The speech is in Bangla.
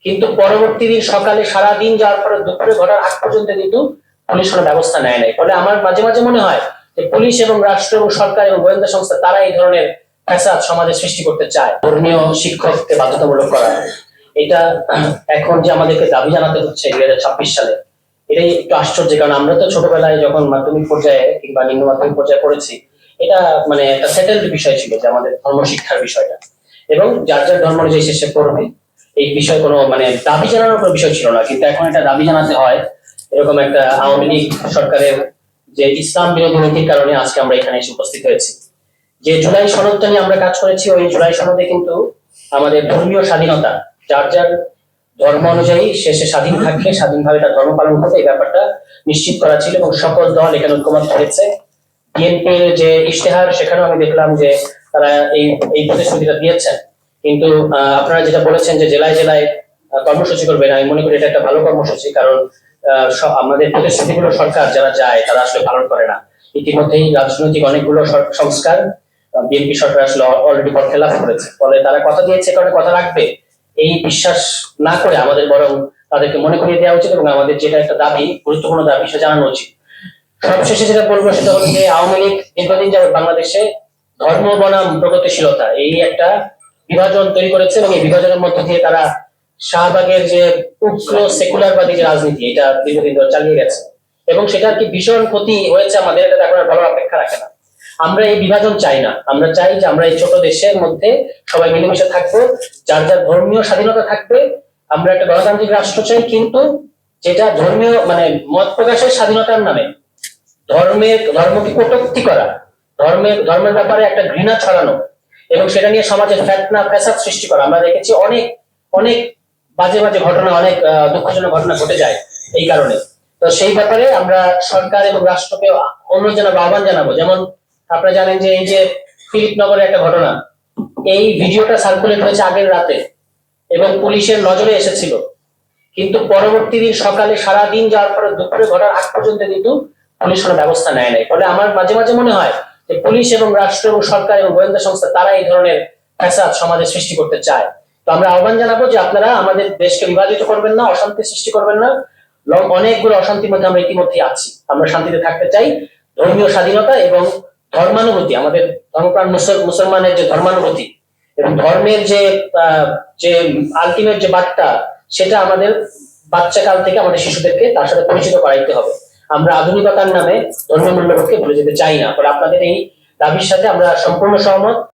কিন্তু পরবর্তী দিন সকালে সারাদিন যাওয়ার পরে দুপুরে ঘটার আগ পর্যন্ত কিন্তু পুলিশ কোনো ব্যবস্থা নেয় নাই। ফলে আমার মাঝে মাঝে মনে হয় যে পুলিশ এবং রাষ্ট্র এবং সরকার এবং গোয়েন্দা সংস্থা তারা এই ধরনের ফ্যাসাদ সমাজে সৃষ্টি করতে চায়। ধর্মীয় শিক্ষককে বাধ্যতামূলক করা, এটা এখন যে আমাদেরকে দাবি জানাতে হচ্ছে 2026 সালে, এটাই একটু আশ্চর্য। কারণ আমরা তো ছোটবেলায় যখন মাধ্যমিক পর্যায়ে কিংবা নিম্ন মাধ্যমিক পর্যায়ে পড়েছি, এটা মানে একটা সেটেলড বিষয় ছিল যে আমাদের ধর্ম শিক্ষার বিষয়টা, এবং যার যার ধর্ম অনুযায়ী সে পড়বে, এই বিষয়ে কোনো মানে দাবি জানানোর কোনো বিষয় ছিল না। কিন্তু এখন এটা দাবি জানাতে হয়, এরকম একটা আওয়ামী লীগ সরকারের যে ইসলাম বিরোধী নীতির কারণে আজকে আমরা এখানে এসে উপস্থিত হয়েছি। যে জুলাই সনদটা নিয়ে আমরা কাজ করেছি, ওই জুলাই সনদে কিন্তু আমাদের ধর্মীয় স্বাধীনতা, যার যার ধর্ম অনুযায়ী সে স্বাধীন থাকবে, স্বাধীনভাবে তার ধর্ম পালন করবে, এই ব্যাপারটা নিশ্চিত করা ছিল এবং সকল দল এখানে ঐক্যমত হয়েছে। বিএনপির যে ইশতেহার, সেখানেও আমি দেখলাম যে তারা এই প্রতিশ্রুতিটা দিয়েছেন। কিন্তু আপনারা যেটা বলেছেন যে জেলায় জেলায় কর্মসূচি করবেন, আমি মনে করি এটা একটা ভালো কর্মসূচি। কারণ আমাদের প্রতিশ্রুতিগুলো সরকার যারা যায় তারা আসলে পালন করে না। ইতিমধ্যেই রাজনৈতিক অনেকগুলো সংস্কার বিএনপি সরকার আসলে অলরেডি খেলাফ করেছে। ফলে তারা কথা দিয়েছে, কারণে কথা রাখবে, এই বিশ্বাস না করে আমাদের বরং তাদেরকে মনে করিয়ে দেওয়া উচিত এবং আমাদের যেটা একটা দাবি, গুরুত্বপূর্ণ দাবি, সেটা জানানো উচিত। সবশেষে যেটা বলবো সেটা হলো যে আওয়ামী লীগ দীর্ঘদিন যাবত বাংলাদেশে ধর্ম বনাম প্রগতিশীলতা এই একটা বিভাজন তৈরি করেছে এবং এই বিভাজনের মধ্য দিয়ে তারা শাহবাগের যে উগ্র সেকুলারবাদী যে রাজনীতি, এটা দীর্ঘদিন ধরে চালিয়ে গেছে এবং সেটার কি ভীষণ ক্ষতি হয়েছে আমাদের, এটা এখন আর ভালো অপেক্ষা রাখে না। আমরা এই বিভাজন চাই না, আমরা চাই যে আমরা এই ছোট দেশের মধ্যে সবাই মিলেমিশে থাকবো, যার যার ধর্মীয় স্বাধীনতা থাকবে। আমরা একটা গণতান্ত্রিক রাষ্ট্র চাই, কিন্তু যেটা ধর্মীয় মানে মত প্রকাশের স্বাধীনতার নামে ধর্মকে কটূক্তি করা, ধর্মের ব্যাপারে একটা ঘৃণা ছড়ানো এবং সেটা নিয়ে সমাজে ফেতনা ফ্যাসাদ সৃষ্টি করা, আমরা দেখেছি অনেক অনেক বাজে বাজে ঘটনা, অনেক দুঃখজনক ঘটনা ঘটে যায় এই কারণে। তো সেই ব্যাপারে আমরা সরকার এবং রাষ্ট্রকে অনুরোধ জানাবো, আহ্বান জানাবো। যেমন আপনারা জানেন যে এই যে ফিলিপ নগরের একটা ঘটনা, এই ভিডিওটা সার্কুলেট হয়েছে আগের রাতে এবং পুলিশের নজরে এসেছিল, কিন্তু পরবর্তী দিন সকালে সারাদিন যাওয়ার পরে দুপুরে ঘটার আগ পর্যন্ত কিন্তু পুলিশ কোনো ব্যবস্থা নেয় নাই। ফলে আমার মাঝে মাঝে মনে হয় যে পুলিশ এবং রাষ্ট্র এবং সরকার এবং গোয়েন্দা সংস্থা তারা এই ধরনের ফ্যাসাদ সমাজে সৃষ্টি করতে চায়। তো আমরা আহ্বান জানাবো যে আপনারা আমাদের দেশকে বিভাজিত করবেন না, অশান্তি সৃষ্টি করবেন না। অনেকগুলো অশান্তির মধ্যে আমরা ইতিমধ্যে আছি, আমরা শান্তিতে থাকতে চাই। ধর্মীয় স্বাধীনতা এবং ধর্মানুভূতি, আমাদের ধর্মপ্রাণ মুসলমানের যে ধর্মানুভূতি এবং ধর্মের যে আলটিমেট যে বার্তা, সেটা আমাদের বাচ্চা কাল থেকে আমাদের শিশুদেরকে তার সাথে পরিচিত করাইতে হবে। আমরা আধুনিকতার নামে ধর্মীয় মূল্যবোধকে ভুলে যেতে চাই না। ফলে আপনাদের এই দাবির সাথে আমরা সম্পূর্ণ সহমত।